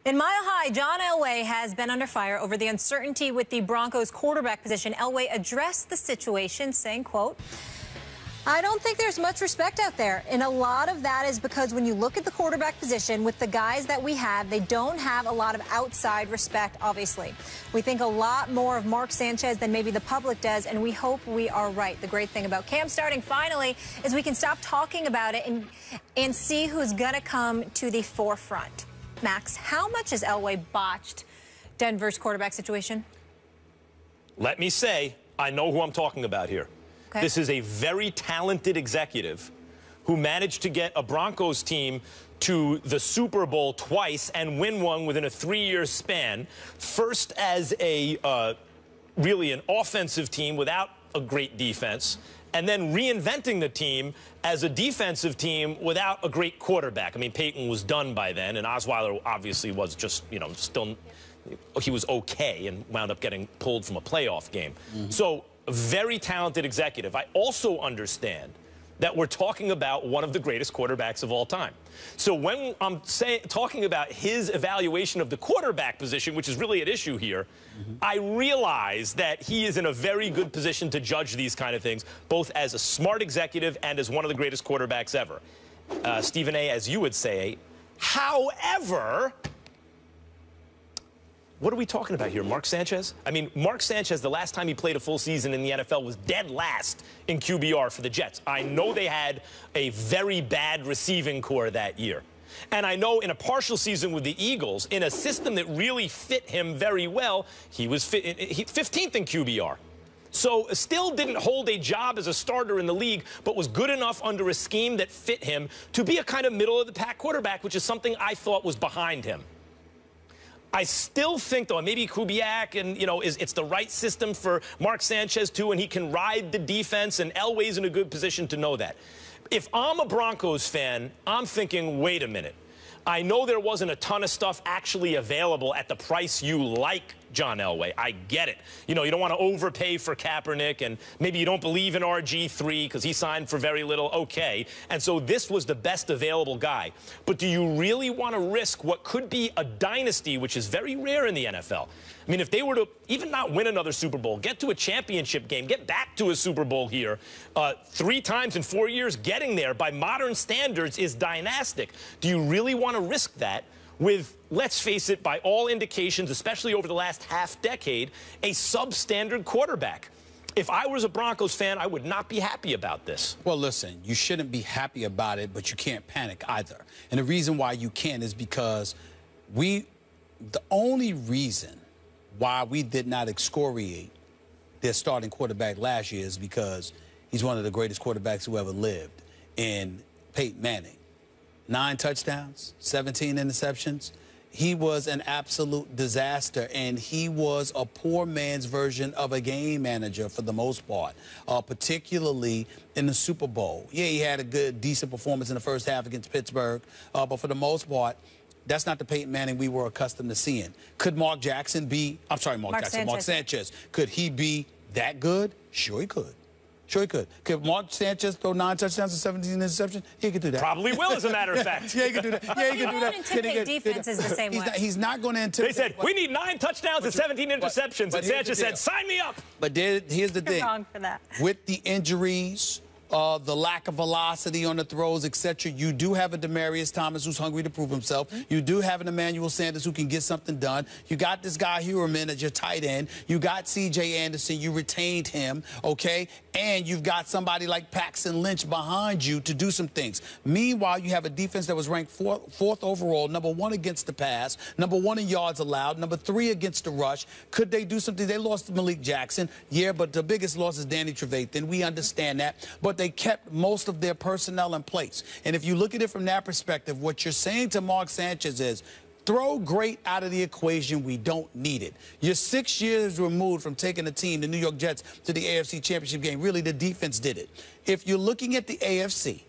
In Mile High, John Elway has been under fire over the uncertainty with the Broncos quarterback position. Elway addressed the situation, saying, quote, "I don't think there's much respect out there. And a lot of that is because when you look at the quarterback position with the guys that we have, they don't have a lot of outside respect, obviously. We think a lot more of Mark Sanchez than maybe the public does, and we hope we are right." The great thing about camp starting finally is we can stop talking about it and see who's going to come to the forefront. Max, how much has Elway botched Denver's quarterback situation? Let me say, I know who I'm talking about here. Okay. This is a very talented executive who managed to get a Broncos team to the Super Bowl twice and win one within a 3-year span. First as a really an offensive team without a great defense, and then reinventing the team as a defensive team without a great quarterback. I mean, Peyton was done by then, and Osweiler obviously was just, still, he was okay and wound up getting pulled from a playoff game. So, a very talented executive. I also understand that we're talking about one of the greatest quarterbacks of all time. So when I'm talking about his evaluation of the quarterback position, which is really at issue here, I realize that he is in a very good position to judge these kind of things, both as a smart executive and as one of the greatest quarterbacks ever. Stephen A., as you would say. However, what are we talking about here? Mark Sanchez? I mean, Mark Sanchez, the last time he played a full season in the NFL, was dead last in QBR for the Jets. I know they had a very bad receiving core that year. And I know in a partial season with the Eagles, in a system that really fit him very well, he was 15th in QBR. So still didn't hold a job as a starter in the league, but was good enough under a scheme that fit him to be a kind of middle-of-the-pack quarterback, which is something I thought was behind him. I still think, though, maybe Kubiak and, it's the right system for Mark Sanchez, too, and he can ride the defense, and Elway's in a good position to know that. If I'm a Broncos fan, I'm thinking, wait a minute. I know there wasn't a ton of stuff actually available at the price you like John Elway. I get it. You don't want to overpay for Kaepernick, and maybe you don't believe in RG3 because he signed for very little. Okay. And so this was the best available guy. But do you really want to risk what could be a dynasty, which is very rare in the NFL? I mean, if they were to even not win another Super Bowl, get to a championship game, get back to a Super Bowl here, 3 times in 4 years, getting there by modern standards is dynastic. Do you really want to risk that with, let's face it, by all indications, especially over the last half-decade, a substandard quarterback? If I was a Broncos fan, I would not be happy about this. Well, listen, you shouldn't be happy about it, but you can't panic either. And the reason why you can't is because the only reason why we did not excoriate their starting quarterback last year is because he's one of the greatest quarterbacks who ever lived in Peyton Manning. 9 touchdowns, 17 interceptions. He was an absolute disaster, and he was a poor man's version of a game manager for the most part, particularly in the Super Bowl. Yeah, he had a good, decent performance in the first half against Pittsburgh, but for the most part, that's not the Peyton Manning we were accustomed to seeing. Could Mark Jackson be, I'm sorry, Mark Sanchez, could he be that good? Sure he could. Sure he could. Could Mark Sanchez throw 9 touchdowns and 17 interceptions? He could do that. Probably will, as a matter of fact. Yeah, he could do that. Yeah, he could do that. Intimidate defenses the same way. He's not going to intimidate. They said, we need 9 touchdowns and 17 interceptions. And Sanchez said, sign me up. But here's the thing. You're wrong for that. With the injuries, the lack of velocity on the throws, etc., you do have a Demaryius Thomas who's hungry to prove himself. You do have an Emmanuel Sanders who can get something done. You got this guy Heuerman as your tight end. You got C.J. Anderson. You retained him, okay? And you've got somebody like Paxton Lynch behind you to do some things. Meanwhile, you have a defense that was ranked fourth overall, #1 against the pass, #1 in yards allowed, #3 against the rush. Could they do something? They lost to Malik Jackson. Yeah, but the biggest loss is Danny Trevathan. We understand that. But they kept most of their personnel in place. And if you look at it from that perspective, what you're saying to Mark Sanchez is, throw great out of the equation. We don't need it. You're 6 years removed from taking a team, the New York Jets, to the AFC Championship game. Really, the defense did it. If you're looking at the AFC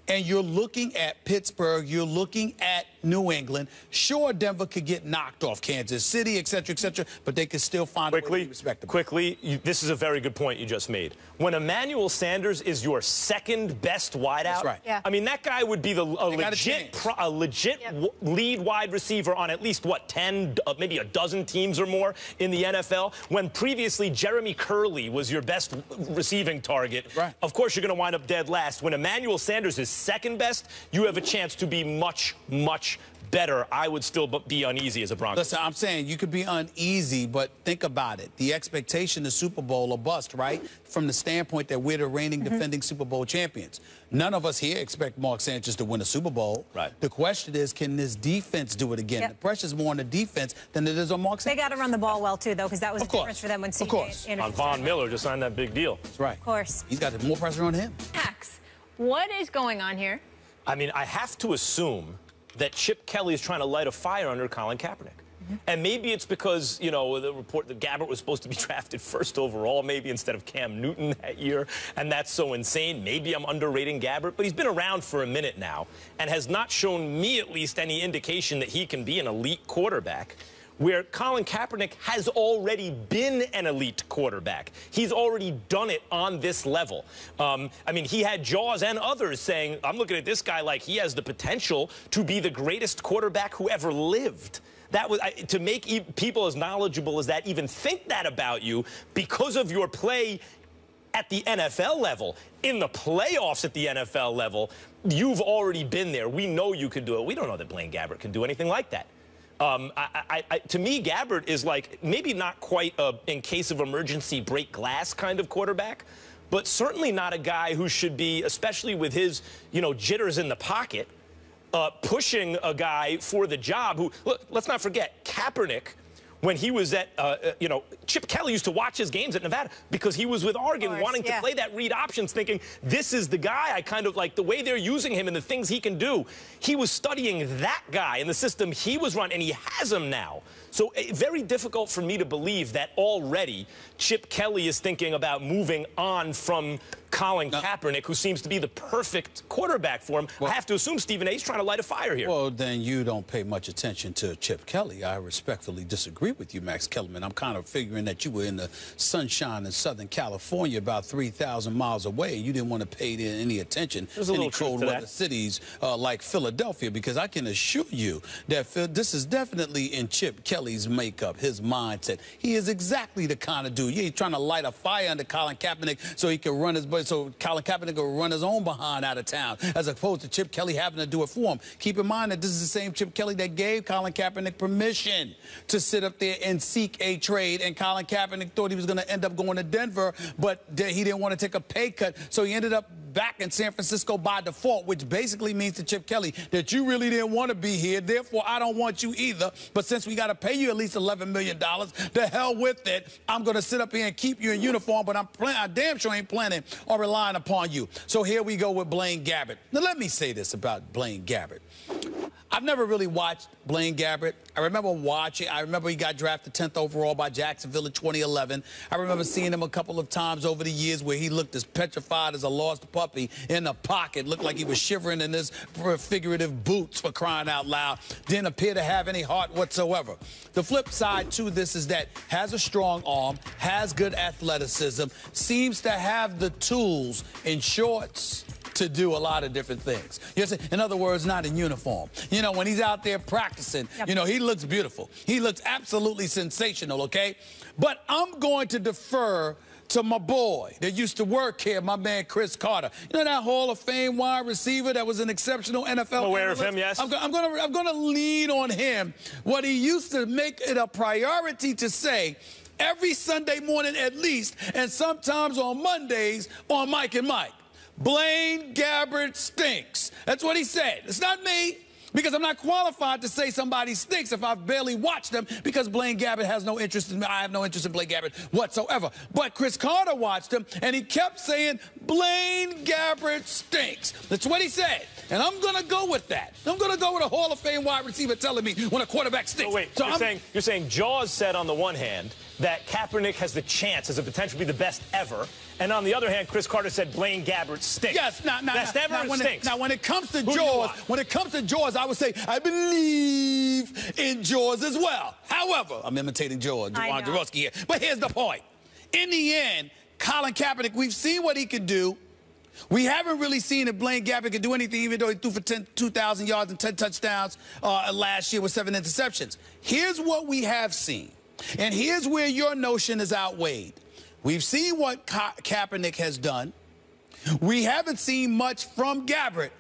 and you're looking at Pittsburgh, you're looking at New England. Sure, Denver could get knocked off, Kansas City, et cetera, but they could still find a way to be respectable. Quickly, this is a very good point you just made. When Emmanuel Sanders is your second best wideout, that's right. Yeah. I mean, that guy would be a legit lead wide receiver on at least, what, 10, maybe a dozen teams or more in the NFL, when previously Jeremy Curley was your best receiving target. Right. Of course, you're going to wind up dead last. When Emmanuel Sanders is second best, you have a chance to be much, much better. I would still be uneasy as a Broncos. Listen, I'm saying you could be uneasy, but think about it. The expectation is Super Bowl or bust, right? From the standpoint that we're the reigning defending Super Bowl champions. None of us here expect Mark Sanchez to win a Super Bowl. Right. The question is, can this defense do it again? Yep. The pressure's more on the defense than it is on Mark Sanchez. They got to run the ball well, too, though, because that was the difference for them when C.J. Anderson. Von Miller just signed that big deal. That's right. Of course. He's got more pressure on him. Max, what is going on here? I mean, I have to assume that Chip Kelly is trying to light a fire under Colin Kaepernick. And maybe it's because, you know, the report that Gabbert was supposed to be drafted first overall, maybe instead of Cam Newton that year, and that's so insane. Maybe I'm underrating Gabbert, but he's been around for a minute now and has not shown me at least any indication that he can be an elite quarterback, where Colin Kaepernick has already been an elite quarterback. He's already done it on this level. I mean, he had Jaws and others saying, I'm looking at this guy like he has the potential to be the greatest quarterback who ever lived. That was to make people as knowledgeable as that even think that about you because of your play at the NFL level. In the playoffs at the NFL level, you've already been there. We know you could do it. We don't know that Blaine Gabbert can do anything like that. To me, Gabbert is like maybe not quite a in case of emergency break glass kind of quarterback, but certainly not a guy who should be, especially with his, you know, jitters in the pocket, pushing a guy for the job who, look, let's not forget, Kaepernick, when he was at, you know, Chip Kelly used to watch his games at Nevada because he was with Oregon wanting to play that read options, thinking this is the guy I kind of like the way they're using him and the things he can do. He was studying that guy and the system he was running, and he has him now. So very difficult for me to believe that already Chip Kelly is thinking about moving on from Colin Kaepernick, who seems to be the perfect quarterback for him. Well, I have to assume Stephen A.'s trying to light a fire here. Well, then you don't pay much attention to Chip Kelly. I respectfully disagree with you, Max Kellerman. I'm kind of figuring that you were in the sunshine in Southern California about 3,000 miles away, and you didn't want to pay any attention to any cold weather cities like Philadelphia, because I can assure you that this is definitely in Chip Kelly's makeup, his mindset. He is exactly the kind of dude. Yeah, he's trying to light a fire under Colin Kaepernick so he can run his so Colin Kaepernick will run his own behind out of town, as opposed to Chip Kelly having to do it for him. Keep in mind that this is the same Chip Kelly that gave Colin Kaepernick permission to sit up there and seek a trade, and Colin Kaepernick thought he was going to end up going to Denver, but he didn't want to take a pay cut, so he ended up back in San Francisco by default, which basically means to Chip Kelly that you really didn't want to be here, therefore I don't want you either, but since we got to pay you at least $11 million, the hell with it, I'm going to sit up here and keep you in uniform, but I damn sure ain't planning or relying upon you. So here we go with Blaine Gabbert. Now let me say this about Blaine Gabbert. I've never really watched Blaine Gabbert. I remember he got drafted 10th overall by Jacksonville in 2011. I remember seeing him a couple of times over the years where he looked as petrified as a lost puppy in the pocket, looked like he was shivering in his figurative boots, for crying out loud. Didn't appear to have any heart whatsoever. The flip side to this is that has a strong arm, has good athleticism, seems to have the tools in shorts to do a lot of different things. You know, in other words, not in uniform. You know, when he's out there practicing, you know, he looks beautiful. He looks absolutely sensational, okay? But I'm going to defer to my boy that used to work here, my man Chris Carter. You know that Hall of Fame wide receiver that was an exceptional NFL I'm aware analyst? of him, yes. I'm gonna lean on him. What he used to make it a priority to say every Sunday morning at least, and sometimes on Mondays on Mike and Mike. Blaine Gabbert stinks. That's what he said. It's not me, because I'm not qualified to say somebody stinks if I've barely watched them, because Blaine Gabbert has no interest in me. I have no interest in Blaine Gabbert whatsoever. But Chris Carter watched him, and he kept saying, Blaine Gabbert stinks. That's what he said. And I'm going to go with that. I'm going to go with a Hall of Fame wide receiver telling me when a quarterback stinks. So wait, so you're saying Jaws said on the one hand, that Kaepernick has the chance, has the potential to be the best ever. And on the other hand, Chris Carter said Blaine Gabbert stinks. Yes, best ever stinks. Now, when it comes to Jaws, I would say I believe in Jaws as well. However, I'm imitating Jaws, Jaworski here. But here's the point. In the end, Colin Kaepernick, we've seen what he could do. We haven't really seen if Blaine Gabbert could do anything, even though he threw for 2,000 yards and 10 touchdowns last year with 7 interceptions. Here's what we have seen, and here's where your notion is outweighed. We've seen what Kaepernick has done. We haven't seen much from Gabbert,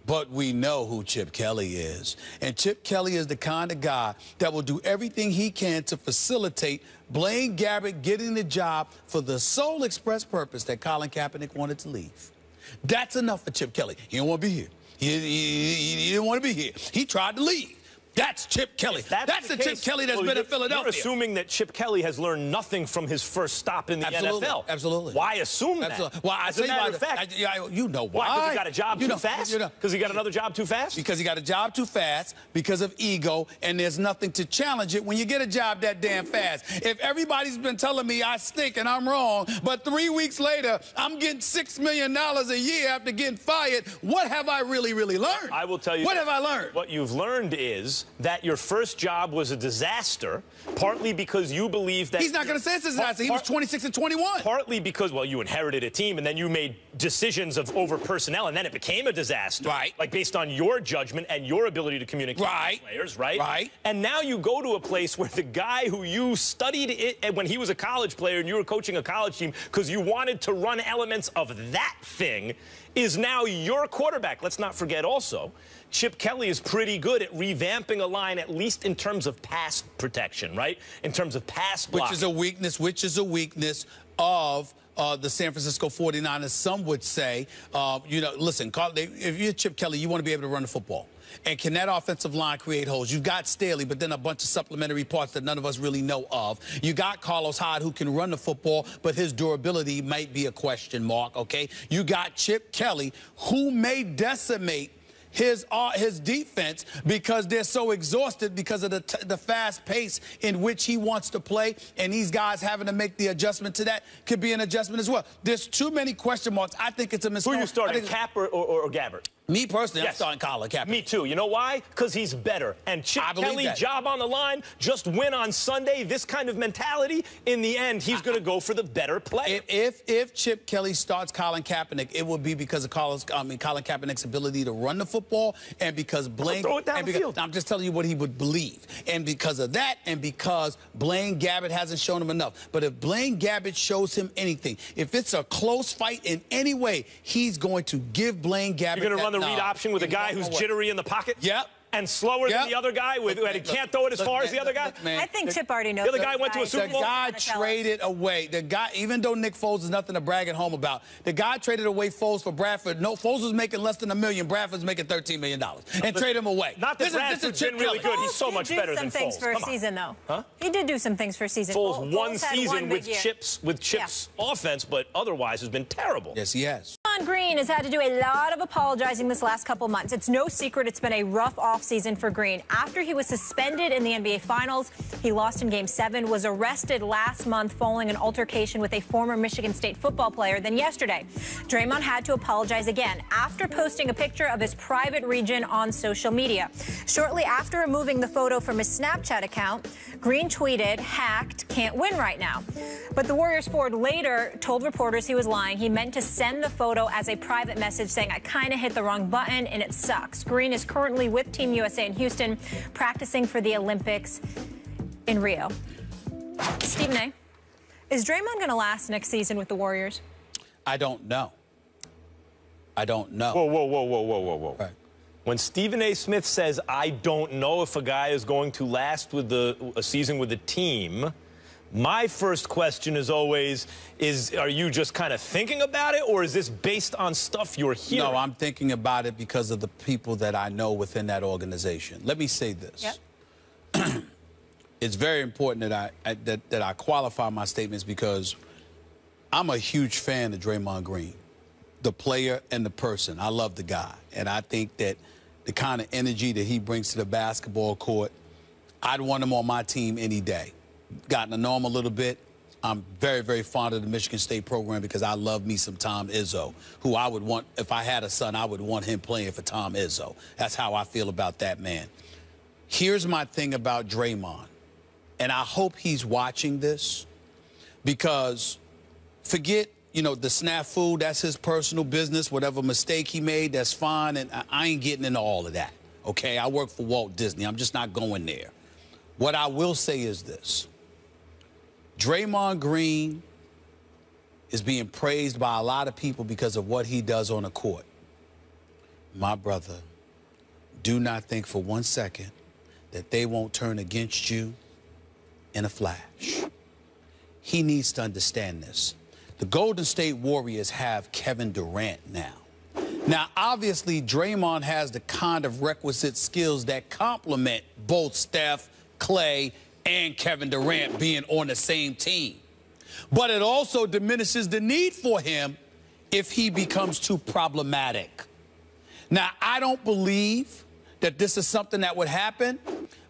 but we know who Chip Kelly is. And Chip Kelly is the kind of guy that will do everything he can to facilitate Blaine Gabbert getting the job for the sole express purpose that Colin Kaepernick wanted to leave. That's enough for Chip Kelly. He didn't want to be here. He didn't want to be here. He tried to leave. That's Chip Kelly. That's the Chip Kelly that's been in Philadelphia. You're assuming that Chip Kelly has learned nothing from his first stop in the NFL. Absolutely. Why assume that? Well, as a matter of fact, you know why. Because he got a job too fast? Because he got another job too fast? Because he got a job too fast, because of ego, and there's nothing to challenge it when you get a job that damn fast. If everybody's been telling me I stink and I'm wrong, but 3 weeks later I'm getting $6 million a year after getting fired, what have I really learned? I will tell you. What have I learned? What you've learned is that your first job was a disaster, partly because you believe that... He's not going to say it's a disaster. He was 26-21. Partly because, well, you inherited a team, and then you made decisions over personnel, and then it became a disaster. Right. Like, based on your judgment and your ability to communicate with players, right? Right. And now you go to a place where the guy who you studied it when he was a college player and you were coaching a college team because you wanted to run elements of that thing is now your quarterback. Let's not forget also, Chip Kelly is pretty good at revamping a line, at least in terms of pass protection, right? In terms of pass blocking. Which is a weakness of the San Francisco 49ers, some would say. Listen, if you're Chip Kelly, you want to be able to run the football. And can that offensive line create holes? You've got Staley, but then a bunch of supplementary parts that none of us really know of. You got Carlos Hyde, who can run the football, but his durability might be a question mark, okay? You got Chip Kelly, who may decimate his defense because they're so exhausted because of the fast pace in which he wants to play, and these guys having to make the adjustment to that could be an adjustment as well. There's too many question marks. I think it's a mistake. Who are you starting, Cap or Gabbert? Me personally, I'm starting Colin Kaepernick. Me too. You know why? Because he's better. And Chip Kelly, job on the line, just win on Sunday. This kind of mentality, in the end, he's going to go for the better player. If Chip Kelly starts Colin Kaepernick, it will be because of Colin Kaepernick's ability to run the football, and because Blaine. Throw it down the field. I'm just telling you what he would believe, and because of that, and because Blaine Gabbert hasn't shown him enough. But if Blaine Gabbert shows him anything, if it's a close fight in any way, he's going to give Blaine Gabbert. You're going to run the read option with a guy who's jittery in the pocket? Yep. And slower than the other guy, and he can't throw it as far as the other guy? I think Chip already knows. The other guy went to a Super Bowl. The guy traded away. The guy, even though Nick Foles is nothing to brag at home about, the guy traded away Foles for Bradford. No, Foles was making less than $1 million. Bradford's making $13 million. And trade him away. Not that Bradford's been really good. He's so much better than Foles. He did do some things for a season, though. Huh? He did do some things for a season. Foles one season with Chip's offense, but otherwise has been terrible. Yes, he has. Draymond Green has had to do a lot of apologizing this last couple months. It's no secret it's been a rough offseason for Green. After he was suspended in the NBA Finals, he lost in Game 7, was arrested last month following an altercation with a former Michigan State football player. Then yesterday, Draymond had to apologize again after posting a picture of his private region on social media. Shortly after removing the photo from his Snapchat account, Green tweeted, "Hacked, can't win right now." But the Warriors forward later told reporters he was lying. He meant to send the photo as a private message saying, "I kind of hit the wrong button and it sucks." Green is currently with Team USA in Houston, practicing for the Olympics in Rio. Stephen A., is Draymond going to last next season with the Warriors? I don't know. I don't know. Whoa. Right. When Stephen A. Smith says, I don't know if a guy is going to last with a season with the team, my first question is always, are you just kind of thinking about it, or is this based on stuff you're hearing? No, I'm thinking about it because of the people that I know within that organization. Let me say this. Yep. It's very important that I qualify my statements because I'm a huge fan of Draymond Green, the player and the person. I love the guy, and I think that the kind of energy that he brings to the basketball court, I'd want him on my team any day. gotten to know him a little bit. I'm very, very fond of the Michigan State program because I love me some Tom Izzo, who I would want, if I had a son, I would want him playing for Tom Izzo. That's how I feel about that man. Here's my thing about Draymond, and I hope he's watching this, because forget, you know, the snafu, that's his personal business. Whatever mistake he made, that's fine, and I ain't getting into all of that, okay? I work for Walt Disney. I'm just not going there. What I will say is this. Draymond Green is being praised by a lot of people because of what he does on the court. My brother, do not think for 1 second that they won't turn against you in a flash. He needs to understand this. The Golden State Warriors have Kevin Durant now. Now, obviously, Draymond has the kind of requisite skills that complement both Steph, Clay, and Kevin Durant being on the same team. But it also diminishes the need for him if he becomes too problematic. Now, I don't believe that this is something that would happen,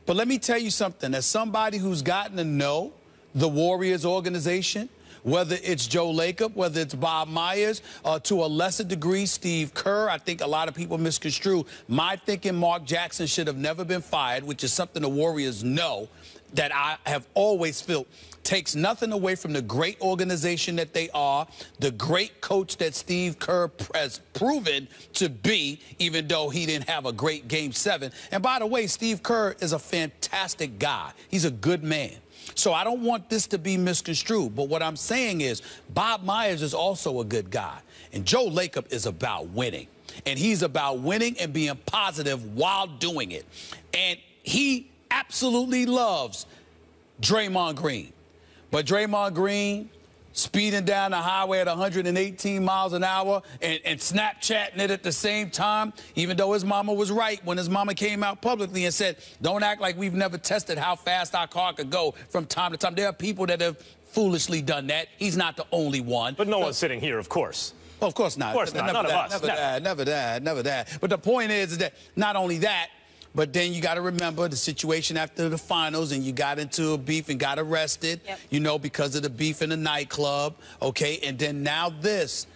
but let me tell you something. As somebody who's gotten to know the Warriors organization, whether it's Joe Lacob, whether it's Bob Myers, to a lesser degree, Steve Kerr. I think a lot of people misconstrue my thinking Mark Jackson should have never been fired, which is something the Warriors know that I have always felt takes nothing away from the great organization that they are, the great coach that Steve Kerr has proven to be, even though he didn't have a great Game 7. And by the way, Steve Kerr is a fantastic guy. He's a good man. So I don't want this to be misconstrued. But what I'm saying is Bob Myers is also a good guy. And Joe Lacob is about winning. And he's about winning and being positive while doing it. And he absolutely loves Draymond Green. But Draymond Green speeding down the highway at 118 miles an hour and Snapchatting it at the same time, even though his mama was right when his mama came out publicly and said, don't act like we've never tested how fast our car could go from time to time. There are people that have foolishly done that. He's not the only one. But no one's sitting here, of course. Well, of course not. Of course not. None of us. Never that. But the point is that not only that, but then you got to remember the situation after the finals, and you got into a beef and got arrested, you know, because of the beef in the nightclub, okay? And then now this.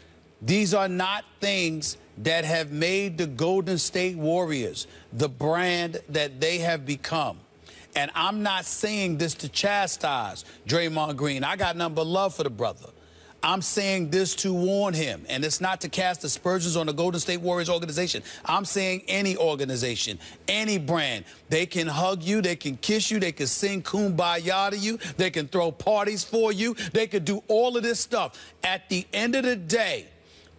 These are not things that have made the Golden State Warriors the brand that they have become. And I'm not saying this to chastise Draymond Green. I got nothing but love for the brother. I'm saying this to warn him, and it's not to cast aspersions on the Golden State Warriors organization. I'm saying any organization, any brand, they can hug you, they can kiss you, they can sing Kumbaya to you, they can throw parties for you, they could do all of this stuff. At the end of the day,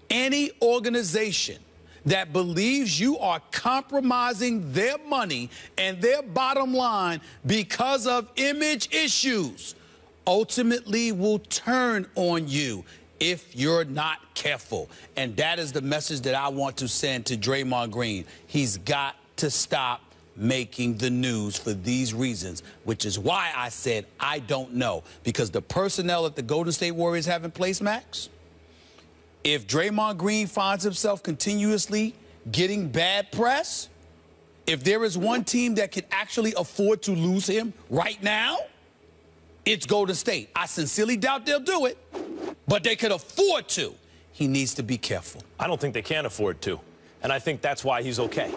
any organization that believes you are compromising their money and their bottom line because of image issues ultimately will turn on you if you're not careful. And that is the message that I want to send to Draymond Green. He's got to stop making the news for these reasons, which is why I said I don't know. Because the personnel that the Golden State Warriors have in place, Max, if Draymond Green finds himself continuously getting bad press, if there is one team that can actually afford to lose him right now, it's Golden State. I sincerely doubt they'll do it, but they could afford to. He needs to be careful. I don't think they can afford to, and I think that's why he's okay.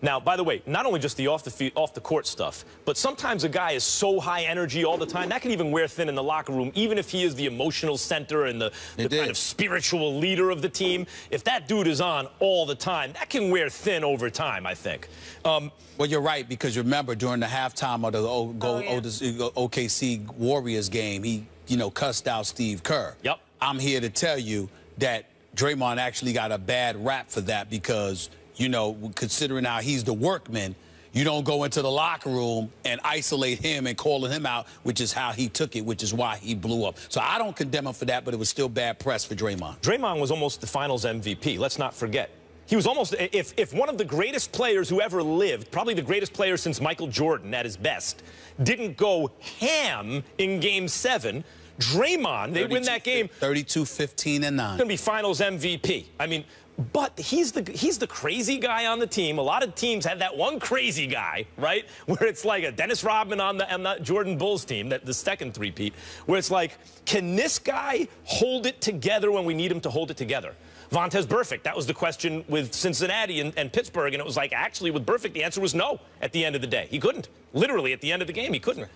Now, by the way, not only just the off the court stuff, but sometimes a guy is so high energy all the time, that can even wear thin in the locker room, even if he is the emotional center and the kind of spiritual leader of the team. If that dude is on all the time, that can wear thin over time, I think. Well, you're right, because remember, during the halftime of the OKC Warriors game, he, you know, cussed out Steve Kerr. Yep. I'm here to tell you that Draymond actually got a bad rap for that because, you know, considering how he's the workman, you don't go into the locker room and isolate him and calling him out, which is how he took it, which is why he blew up. So I don't condemn him for that, but it was still bad press for Draymond. Draymond was almost the finals MVP. Let's not forget. He was almost, if one of the greatest players who ever lived, probably the greatest player since Michael Jordan at his best, didn't go ham in Game 7, Draymond, they win that game. 32, 15, and 9. Going to be finals MVP. I mean, But he's the crazy guy on the team. A lot of teams have that one crazy guy, right? Where it's like a Dennis Rodman on the Jordan Bulls team, the second three-peat, where it's like, can this guy hold it together when we need him to hold it together? Vontaze Burfict, that was the question with Cincinnati and Pittsburgh, and it was like, actually, with Burfict, the answer was no at the end of the day. He couldn't. Literally, at the end of the game, he couldn't.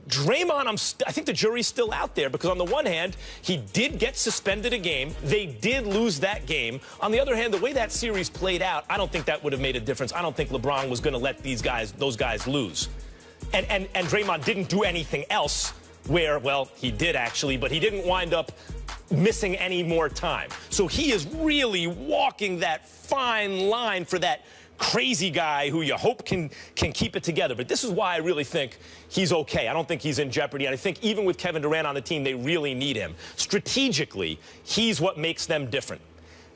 Draymond, I think the jury's still out there because on the one hand, he did get suspended a game. They did lose that game. On the other hand, the way that series played out, I don't think that would have made a difference. I don't think LeBron was going to let those guys lose. And Draymond didn't do anything else where, well, he did actually, but he didn't wind up missing any more time. So he is really walking that fine line for that crazy guy who you hope can keep it together. But this is why I really think he's okay. I don't think he's in jeopardy. And I think even with Kevin Durant on the team, they really need him. Strategically, he's what makes them different.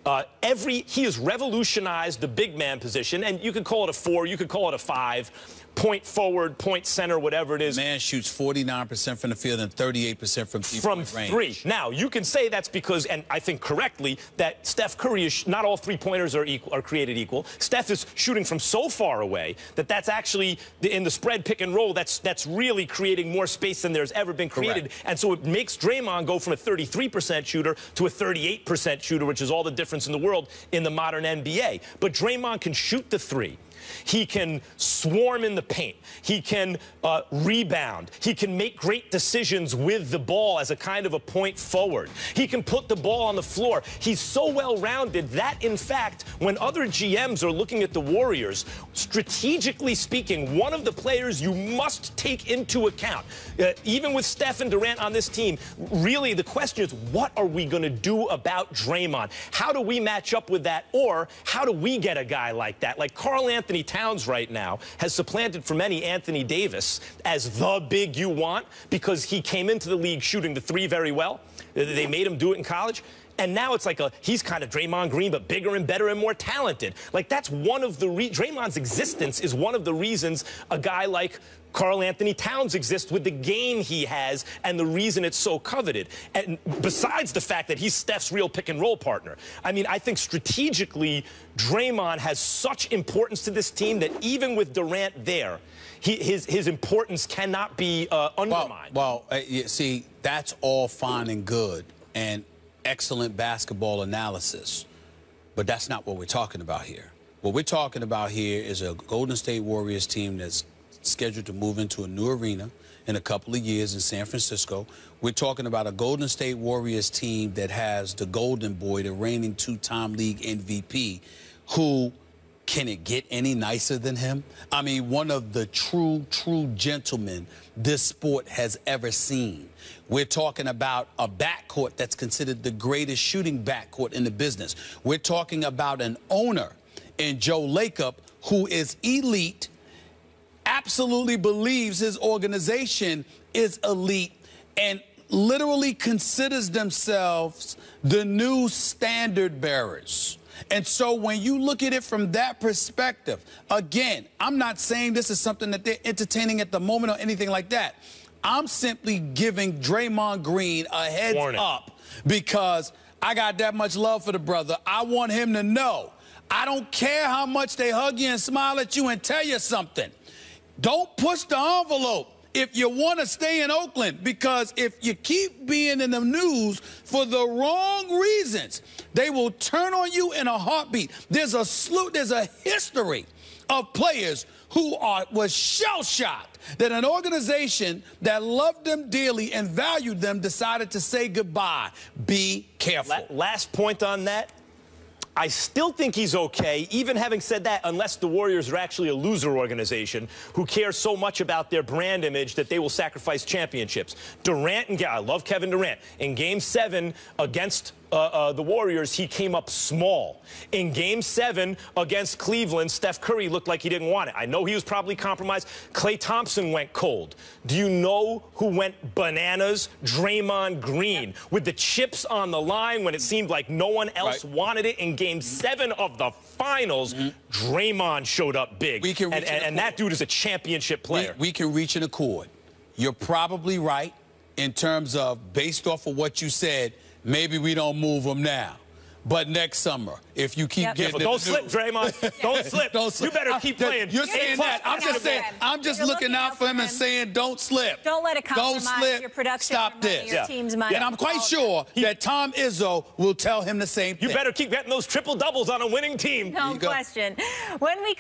He has revolutionized the big man position, and you could call it a 4, you could call it a 5. Point forward, point center, whatever it is. Man shoots 49% from the field and 38% from three-point range. From 3. Now, you can say that's because, and I think correctly, that Steph Curry is not all three-pointers are created equal. Steph is shooting from so far away that's actually in the spread pick and roll. That's really creating more space than there's ever been created. Correct. And so it makes Draymond go from a 33% shooter to a 38% shooter, which is all the difference in the world in the modern NBA. But Draymond can shoot the 3. He can swarm in the paint. He can rebound. He can make great decisions with the ball as a kind of a point forward. He can put the ball on the floor. He's so well-rounded that, in fact, when other GMs are looking at the Warriors, strategically speaking, one of the players you must take into account, even with Steph and Durant on this team, really the question is, what are we going to do about Draymond? How do we match up with that? Or how do we get a guy like that? Like Karl Anthony Towns right now has supplanted for many Anthony Davis as the big you want because he came into the league shooting the 3 very well. They made him do it in college. And now it's like he's kind of Draymond Green, but bigger and better and more talented. Like that's one of the Draymond's existence is one of the reasons a guy like Karl Anthony Towns exists with the game he has and the reason it's so coveted. And besides the fact that he's Steph's real pick and roll partner. I mean, I think strategically, Draymond has such importance to this team that even with Durant there, his importance cannot be undermined. Well, see, that's all fine and good and excellent basketball analysis, but that's not what we're talking about here. What we're talking about here is a Golden State Warriors team that's scheduled to move into a new arena in a couple of years in San Francisco. We're talking about a Golden State Warriors team that has the golden boy, the reigning 2-time league MVP, who, can it get any nicer than him? I mean, one of the true gentlemen this sport has ever seen. We're talking about a backcourt that's considered the greatest shooting backcourt in the business. We're talking about an owner in Joe Lacob who is elite, absolutely believes his organization is elite, and literally considers themselves the new standard bearers. And so when you look at it from that perspective, again, I'm not saying this is something that they're entertaining at the moment or anything like that. I'm simply giving Draymond Green a heads up because I got that much love for the brother. I want him to know I don't care how much they hug you and smile at you and tell you something. Don't push the envelope if you want to stay in Oakland, because if you keep being in the news for the wrong reasons, they will turn on you in a heartbeat. There's a history of players who was shell-shocked that an organization that loved them dearly and valued them decided to say goodbye. Be careful. Last point on that. I still think he's okay, even having said that, unless the Warriors are actually a loser organization who cares so much about their brand image that they will sacrifice championships. Durant, and I love Kevin Durant. In Game 7 against the Warriors, he came up small. In Game 7 against Cleveland, Steph Curry looked like he didn't want it. I know he was probably compromised. Klay Thompson went cold. Do you know who went bananas? Draymond Green. With the chips on the line when it seemed like no one else wanted it. In Game 7 of the finals, Draymond showed up big. And that dude is a championship player. We can reach an accord. You're probably right in terms of, based off of what you said, maybe we don't move him now. but next summer, if you keep getting Don't slip, Draymond. Don't slip. Don't slip. You better keep playing. You're saying that. I'm just saying. I'm just looking out for him and saying, don't slip. Don't let it compromise your production, Stop your money, this. your team's money. And I'm quite sure that Tom Izzo will tell him the same thing. You better keep getting those triple doubles on a winning team. No question. When we